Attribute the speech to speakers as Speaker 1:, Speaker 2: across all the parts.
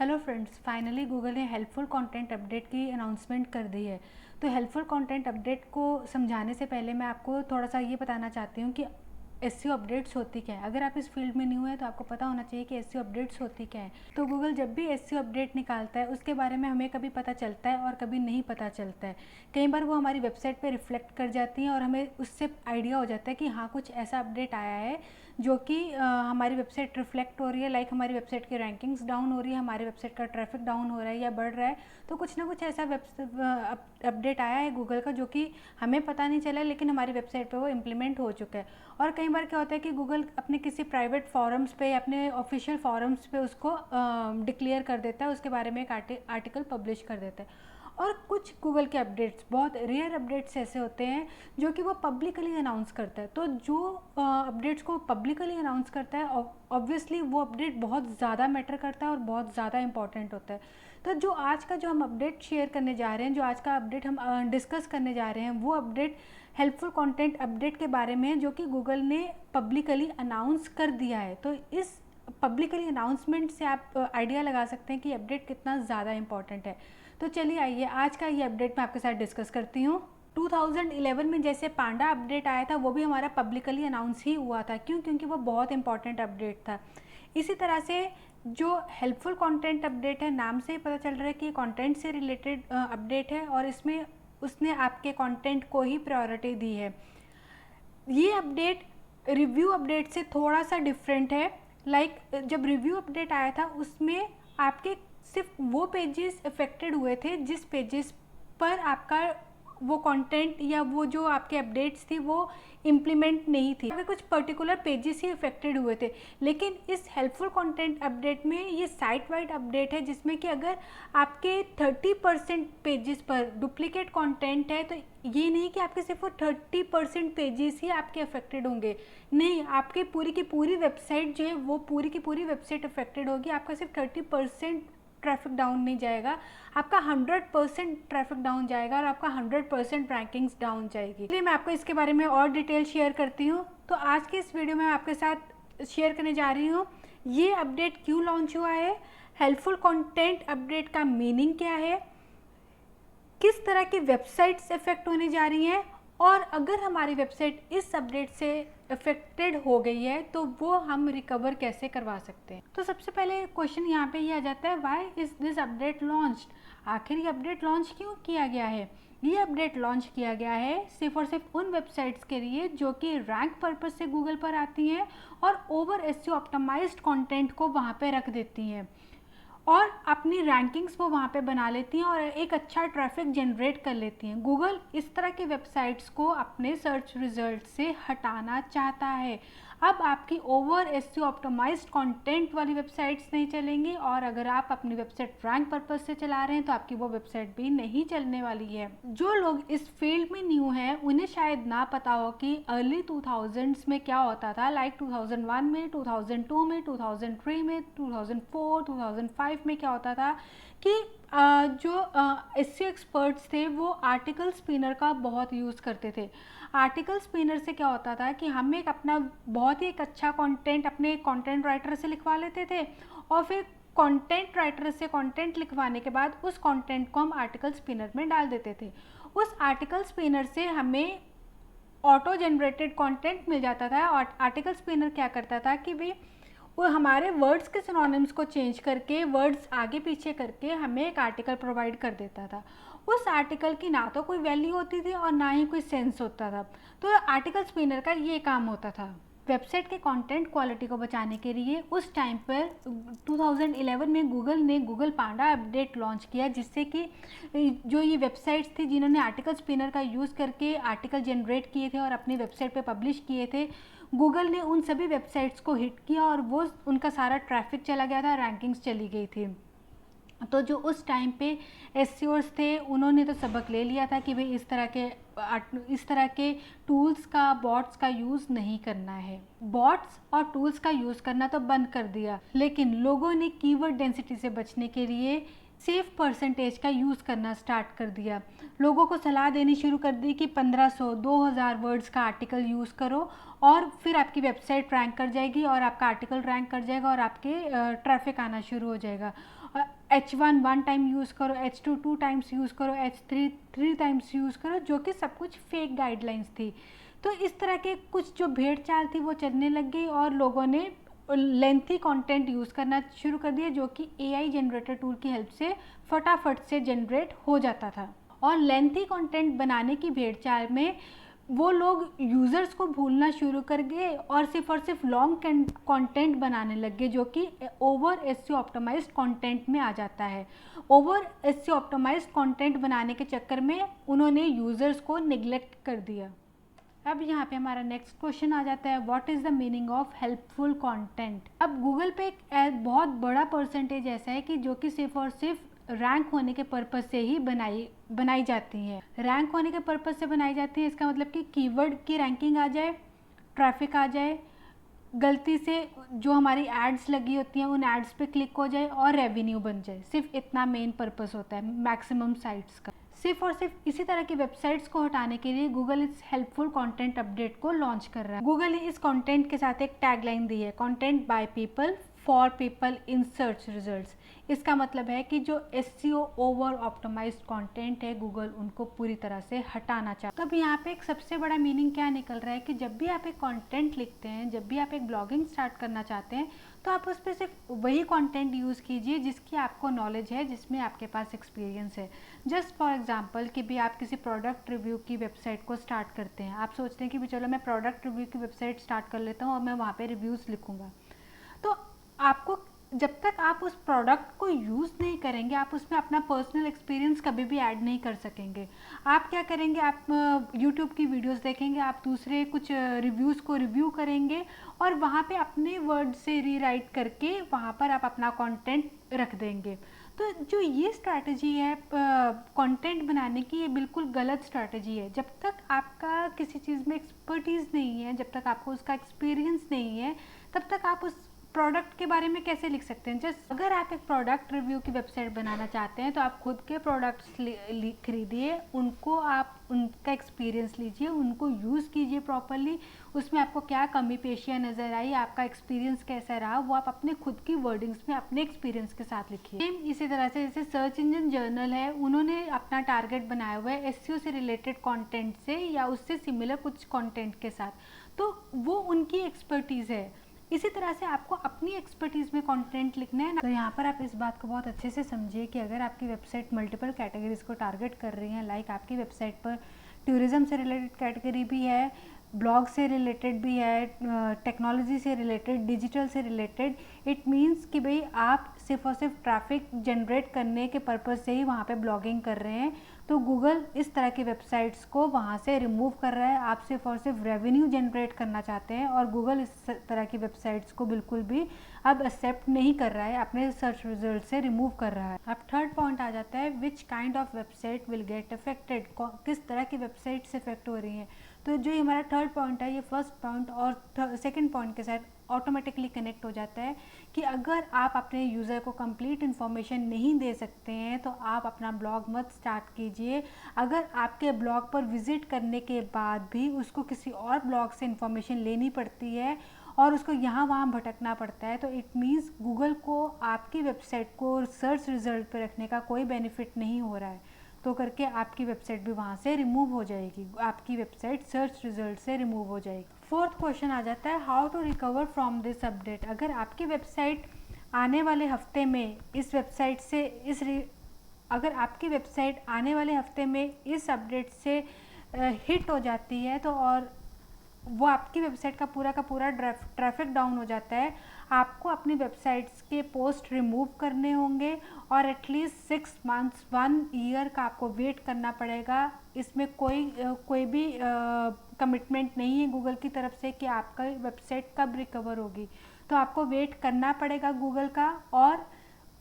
Speaker 1: Hello friends, finally Google ने helpful content update की announcement कर दी है। तो हेल्पफुल कंटेंट अपडेट को समझाने से पहले मैं आपको थोड़ा सा ये बताना चाहती हूँ कि एसईओ अपडेट्स होती क्या है। अगर आप इस फील्ड में न्यू है तो आपको पता होना चाहिए कि एसईओ अपडेट्स होती क्या है। तो गूगल जब भी एसईओ अपडेट निकालता है उसके बारे में हमें कभी पता चलता है और कभी नहीं पता चलता है। कई बार वो हमारी वेबसाइट पे रिफ्लेक्ट कर जाती हैं और हमें उससे आइडिया हो जाता है कि हाँ, कुछ ऐसा अपडेट आया है जो कि हमारी वेबसाइट रिफ्लेक्ट हो रही है, लाइक हमारी वेबसाइट की रैंकिंग्स डाउन हो रही है, हमारी वेबसाइट का ट्रैफिक डाउन हो रहा है या बढ़ रहा है। तो कुछ ना कुछ ऐसा अपडेट आया है गूगल का जो कि हमें पता नहीं चला, लेकिन हमारी वेबसाइट पे वो इम्प्लीमेंट हो चुका है। और कई बार क्या होता है कि गूगल अपने किसी प्राइवेट फॉरम्स पे या अपने ऑफिशियल फॉरम्स पे उसको डिक्लेयर कर देता है, उसके बारे में एक आर्टिकल पब्लिश कर देता है। और कुछ गूगल के अपडेट्स, बहुत रेयर अपडेट्स ऐसे होते हैं जो कि वो पब्लिकली अनाउंस करता है। तो जो अपडेट्स को पब्लिकली अनाउंस करता है, ऑब्वियसली वो अपडेट बहुत ज़्यादा मैटर करता है और बहुत ज़्यादा इंपॉर्टेंट होता है। तो जो आज का जो हम अपडेट शेयर करने जा रहे हैं, जो आज का अपडेट हम डिस्कस करने जा रहे हैं, वो अपडेट हेल्पफुल कंटेंट अपडेट के बारे में है जो कि गूगल ने पब्लिकली अनाउंस कर दिया है। तो इस पब्लिकली अनाउंसमेंट से आप आइडिया लगा सकते हैं कि अपडेट कितना ज़्यादा इंपॉर्टेंट है। तो चलिए आइए आज का ये अपडेट मैं आपके साथ डिस्कस करती हूँ। 2011 में जैसे पांडा अपडेट आया था वो भी हमारा पब्लिकली अनाउंस ही हुआ था। क्यों? क्योंकि वो बहुत इंपॉर्टेंट अपडेट था। इसी तरह से जो हेल्पफुल कंटेंट अपडेट है, नाम से ही पता चल रहा है कि कंटेंट से रिलेटेड अपडेट है और इसमें उसने आपके कंटेंट को ही प्रायोरिटी दी है। ये अपडेट रिव्यू अपडेट से थोड़ा सा डिफरेंट है। लाइक जब रिव्यू अपडेट आया था उसमें आपके सिर्फ वो पेजेस अफेक्टेड हुए थे जिस पेजेस पर आपका वो कंटेंट या वो जो आपके अपडेट्स थी वो इम्प्लीमेंट नहीं थी। आपके कुछ पर्टिकुलर पेजेस ही अफेक्टेड हुए थे। लेकिन इस हेल्पफुल कंटेंट अपडेट में ये साइट वाइड अपडेट है जिसमें कि अगर आपके 30% पेजेस पर डुप्लीकेट कंटेंट है तो ये नहीं कि आपके सिर्फ 30% पेजेस ही आपके अफेक्टेड होंगे। नहीं, आपके पूरी की पूरी वेबसाइट जो है वो पूरी की पूरी वेबसाइट अफेक्टेड होगी। आपका सिर्फ 30% ट्रैफिक डाउन नहीं जाएगा, आपका 100% ट्रैफिक डाउन जाएगा और आपका 100% रैंकिंग्स डाउन जाएगी। इसलिए मैं आपको इसके बारे में और डिटेल शेयर करती हूँ। तो आज के इस वीडियो में मैं आपके साथ शेयर करने जा रही हूँ ये अपडेट क्यों लॉन्च हुआ है, हेल्पफुल कंटेंट अपडेट का मीनिंग क्या है, किस तरह की वेबसाइट्स इफेक्ट होने जा रही हैं, और अगर हमारी वेबसाइट इस अपडेट से अफेक्टेड हो गई है तो वो हम रिकवर कैसे करवा सकते हैं। तो सबसे पहले क्वेश्चन यहाँ पे ये आ जाता है, why is this update launched. आखिर ये अपडेट लॉन्च क्यों किया गया है। ये अपडेट लॉन्च किया गया है सिर्फ और सिर्फ उन वेबसाइट्स के लिए जो कि रैंक पर्पस से गूगल पर आती हैं और ओवर एसईओ ऑप्टिमाइज्ड कंटेंट को वहाँ पे रख देती हैं और अपनी रैंकिंग्स वो वहाँ पे बना लेती हैं और एक अच्छा ट्रैफिक जनरेट कर लेती हैं। गूगल इस तरह की वेबसाइट्स को अपने सर्च रिजल्ट से हटाना चाहता है। अब आपकी ओवर एसईओ ऑप्टिमाइज्ड कंटेंट वाली वेबसाइट्स नहीं चलेंगी और अगर आप अपनी वेबसाइट रैंक पर्पस से चला रहे हैं तो आपकी वो वेबसाइट भी नहीं चलने वाली है। जो लोग इस फील्ड में न्यू हैं उन्हें शायद ना पता हो कि अर्ली 2000s में क्या होता था। लाइक 2001 में, 2002 में, 2003 में, 2004, 2005 में क्या होता था कि जो एसईओ एक्सपर्ट्स थे वो आर्टिकल स्पिनर का बहुत यूज़ करते थे। आर्टिकल स्पिनर से क्या होता था कि हम एक अपना बहुत ही एक अच्छा कंटेंट अपने कंटेंट राइटर से लिखवा लेते थे और फिर कंटेंट राइटर से कंटेंट लिखवाने के बाद उस कंटेंट को हम आर्टिकल स्पिनर में डाल देते थे। उस आर्टिकल स्पिनर से हमें ऑटो जनरेटेड कंटेंट मिल जाता था और आर्टिकल स्पिनर क्या करता था कि भाई वो हमारे वर्ड्स के सिनोनिम्स को चेंज करके, वर्ड्स आगे पीछे करके हमें एक आर्टिकल प्रोवाइड कर देता था। उस आर्टिकल की ना तो कोई वैल्यू होती थी और ना ही कोई सेंस होता था। तो आर्टिकल स्पिनर का ये काम होता था। वेबसाइट के कंटेंट क्वालिटी को बचाने के लिए उस टाइम पर 2011 में गूगल ने गूगल पांडा अपडेट लॉन्च किया जिससे कि जो ये वेबसाइट्स थी जिन्होंने आर्टिकल स्पिनर का यूज़ करके आर्टिकल जनरेट किए थे और अपनी वेबसाइट पे पब्लिश किए थे, गूगल ने उन सभी वेबसाइट्स को हिट किया और वो उनका सारा ट्रैफिक चला गया था, रैंकिंग्स चली गई थी। तो जो उस टाइम पे एसईओस थे उन्होंने तो सबक ले लिया था कि भाई इस तरह के टूल्स का, बॉट्स का यूज़ नहीं करना है। बॉट्स और टूल्स का यूज़ करना तो बंद कर दिया, लेकिन लोगों ने कीवर्ड डेंसिटी से बचने के लिए सेफ परसेंटेज का यूज़ करना स्टार्ट कर दिया। लोगों को सलाह देनी शुरू कर दी कि 1500 2000 वर्ड्स का आर्टिकल यूज़ करो और फिर आपकी वेबसाइट रैंक कर जाएगी और आपका आर्टिकल रैंक कर जाएगा और आपके ट्रैफिक आना शुरू हो जाएगा। H1 1 टाइम यूज़ करो, H2 2 टाइम्स यूज़ करो, H3 3 टाइम्स यूज़ करो, जो कि सब कुछ फेक गाइडलाइंस थी। तो इस तरह के कुछ जो भेड़ चाल थी वो चलने लग गई और लोगों ने लेंथी कंटेंट यूज़ करना शुरू कर दिया, जो कि एआई जनरेटर टूल की हेल्प से फटाफट से जनरेट हो जाता था। और लेंथी कंटेंट बनाने की भेड़ चाल में वो लोग यूज़र्स को भूलना शुरू कर गए और सिर्फ लॉन्ग कंटेंट बनाने लग गए, जो कि ओवर एसईओ ऑप्टिमाइज्ड कंटेंट में आ जाता है। ओवर एसईओ ऑप्टिमाइज्ड कंटेंट बनाने के चक्कर में उन्होंने यूज़र्स को निगलेक्ट कर दिया। अब यहाँ पे हमारा नेक्स्ट क्वेश्चन आ जाता है, what is the meaning of helpful content. अब गूगल पे एक बहुत बड़ा परसेंटेज ऐसा है कि जो कि सिर्फ और सिर्फ रैंक होने के पर्पज़ से ही बनाई जाती हैं। रैंक होने के पर्पज़ से बनाई जाती हैं, इसका मतलब कि कीवर्ड की रैंकिंग आ जाए, ट्रैफिक आ जाए, गलती से जो हमारी एड्स लगी होती हैं उन एड्स पे क्लिक हो जाए और रेवेन्यू बन जाए। सिर्फ इतना मेन पर्पस होता है मैक्सिमम साइट्स का। सिर्फ और सिर्फ इसी तरह की वेबसाइट्स को हटाने के लिए गूगल इस हेल्पफुल कंटेंट अपडेट को लॉन्च कर रहा है। गूगल ने इस कंटेंट के साथ एक टैगलाइन दी है, content by people for people in search results. इसका मतलब है कि जो एसईओ ओवर ऑप्टिमाइज्ड कंटेंट है, गूगल उनको पूरी तरह से हटाना चाहता है। तब यहाँ पे एक सबसे बड़ा मीनिंग क्या निकल रहा है कि जब भी आप एक कंटेंट लिखते हैं, जब भी आप एक ब्लॉगिंग स्टार्ट करना चाहते हैं, तो आप उस पर सिर्फ वही कंटेंट यूज़ कीजिए जिसकी आपको नॉलेज है, जिसमें आपके पास एक्सपीरियंस है। जस्ट फॉर एग्जांपल कि भी आप किसी प्रोडक्ट रिव्यू की वेबसाइट को स्टार्ट करते हैं, आप सोचते हैं कि भी चलो मैं प्रोडक्ट रिव्यू की वेबसाइट स्टार्ट कर लेता हूँ और मैं वहाँ पर रिव्यूज़ लिखूँगा। तो आपको जब तक आप उस प्रोडक्ट को यूज़ नहीं करेंगे, आप उसमें अपना पर्सनल एक्सपीरियंस कभी भी ऐड नहीं कर सकेंगे। आप क्या करेंगे, आप यूट्यूब की वीडियोस देखेंगे, आप दूसरे कुछ रिव्यूज़ को रिव्यू करेंगे और वहाँ पे अपने वर्ड से रीराइट करके वहाँ पर आप अपना कंटेंट रख देंगे। तो जो ये स्ट्रैटेजी है कंटेंट बनाने की, ये बिल्कुल गलत स्ट्रैटेजी है। जब तक आपका किसी चीज़ में एक्सपर्टीज़ नहीं है, जब तक आपको उसका एक्सपीरियंस नहीं है, तब तक आप उस प्रोडक्ट के बारे में कैसे लिख सकते हैं। जस्ट अगर आप एक प्रोडक्ट रिव्यू की वेबसाइट बनाना चाहते हैं तो आप खुद के प्रोडक्ट्स खरीदिए, उनको आप उनका एक्सपीरियंस लीजिए, उनको यूज़ कीजिए प्रॉपरली, उसमें आपको क्या कमी पेशियाँ नज़र आई, आपका एक्सपीरियंस कैसा रहा, वो आप अपने खुद की वर्डिंग्स में अपने एक्सपीरियंस के साथ लिखिए। सेम इसी तरह से जैसे सर्च इंजन जर्नल है, उन्होंने अपना टारगेट बनाया हुआ है एसईओ से रिलेटेड कॉन्टेंट से या उससे सिमिलर कुछ कॉन्टेंट के साथ, तो वो उनकी एक्सपर्टीज़ है। इसी तरह से आपको अपनी एक्सपर्टीज़ में कंटेंट लिखना है ना। तो यहाँ पर आप इस बात को बहुत अच्छे से समझिए कि अगर आपकी वेबसाइट मल्टीपल कैटेगरीज को टारगेट कर रही है, लाइक आपकी वेबसाइट पर टूरिज़्म से रिलेटेड कैटेगरी भी है, ब्लॉग से रिलेटेड भी है, टेक्नोलॉजी से रिलेटेड, डिजिटल से रिलेटेड, इट मीन्स कि भाई आप सिर्फ और सिर्फ ट्रैफिक जनरेट करने के पर्पज़ से ही वहाँ पे ब्लॉगिंग कर रहे हैं, तो गूगल इस तरह की वेबसाइट्स को वहाँ से रिमूव कर रहा है। आप सिर्फ और सिर्फ रेवेन्यू जनरेट करना चाहते हैं और गूगल इस तरह की वेबसाइट्स को बिल्कुल भी अब एक्सेप्ट नहीं कर रहा है, अपने सर्च रिजल्ट से रिमूव कर रहा है। अब थर्ड पॉइंट आ जाता है, which kind of website will get affected, किस तरह की वेबसाइट्स इफेक्ट हो रही हैं। तो जो हमारा थर्ड पॉइंट है, ये फर्स्ट पॉइंट और सेकंड पॉइंट के साथ ऑटोमेटिकली कनेक्ट हो जाता है कि अगर आप अपने यूज़र को कंप्लीट इन्फॉर्मेशन नहीं दे सकते हैं तो आप अपना ब्लॉग मत स्टार्ट कीजिए। अगर आपके ब्लॉग पर विज़िट करने के बाद भी उसको किसी और ब्लॉग से इन्फॉर्मेशन लेनी पड़ती है और उसको यहाँ वहाँ भटकना पड़ता है, तो इट मीन्स गूगल को आपकी वेबसाइट को सर्च रिजल्ट पर रखने का कोई बेनिफिट नहीं हो रहा है, तो करके आपकी वेबसाइट भी वहाँ से रिमूव हो जाएगी, आपकी वेबसाइट सर्च रिजल्ट से रिमूव हो जाएगी। फोर्थ क्वेश्चन आ जाता है, how to recover from this update. अगर आपकी वेबसाइट आने वाले हफ्ते में इस वेबसाइट से अगर आपकी वेबसाइट आने वाले हफ्ते में इस अपडेट से हिट हो जाती है तो और वो आपकी वेबसाइट का पूरा ट्रैफिक डाउन हो जाता है, आपको अपनी वेबसाइट्स के पोस्ट रिमूव करने होंगे और एटलीस्ट 6 मंथ्स 1 ईयर का आपको वेट करना पड़ेगा। इसमें कोई भी कमिटमेंट नहीं है गूगल की तरफ से कि आपका वेबसाइट कब रिकवर होगी, तो आपको वेट करना पड़ेगा गूगल का। और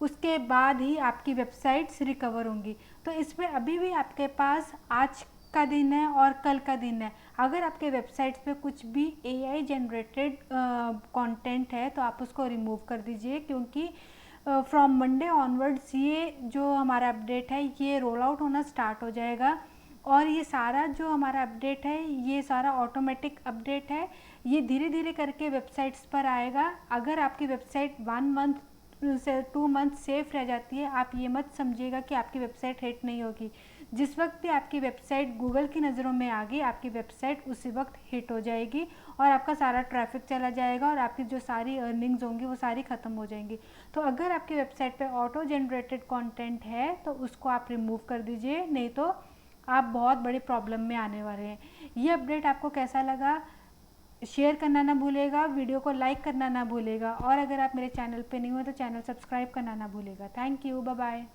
Speaker 1: उसके बाद ही आपकी वेबसाइट्स रिकवर होंगी। तो इसमें अभी भी आपके पास आज का दिन है और कल का दिन है। अगर आपके वेबसाइट्स पे कुछ भी एआई जनरेटेड कंटेंट है तो आप उसको रिमूव कर दीजिए, क्योंकि फ्रॉम मंडे ऑनवर्ड्स ये जो हमारा अपडेट है ये रोल आउट होना स्टार्ट हो जाएगा। और ये सारा जो हमारा अपडेट है ये सारा ऑटोमेटिक अपडेट है, ये धीरे धीरे करके वेबसाइट्स पर आएगा। अगर आपकी वेबसाइट 1 मंथ से 2 मंथ सेफ रह जाती है, आप ये मत समझिएगा कि आपकी वेबसाइट हिट नहीं होगी। जिस वक्त भी आपकी वेबसाइट गूगल की नज़रों में आ गई, आपकी वेबसाइट उसी वक्त हिट हो जाएगी और आपका सारा ट्रैफिक चला जाएगा और आपकी जो सारी अर्निंग्स होंगी वो सारी ख़त्म हो जाएंगी। तो अगर आपकी वेबसाइट पे ऑटो जनरेटेड कंटेंट है तो उसको आप रिमूव कर दीजिए, नहीं तो आप बहुत बड़ी प्रॉब्लम में आने वाले हैं। ये अपडेट आपको कैसा लगा शेयर करना ना भूलेगा, वीडियो को लाइक करना ना भूलेगा, और अगर आप मेरे चैनल पे नहीं हो तो चैनल सब्सक्राइब करना ना भूलेगा। Thank you, bye bye.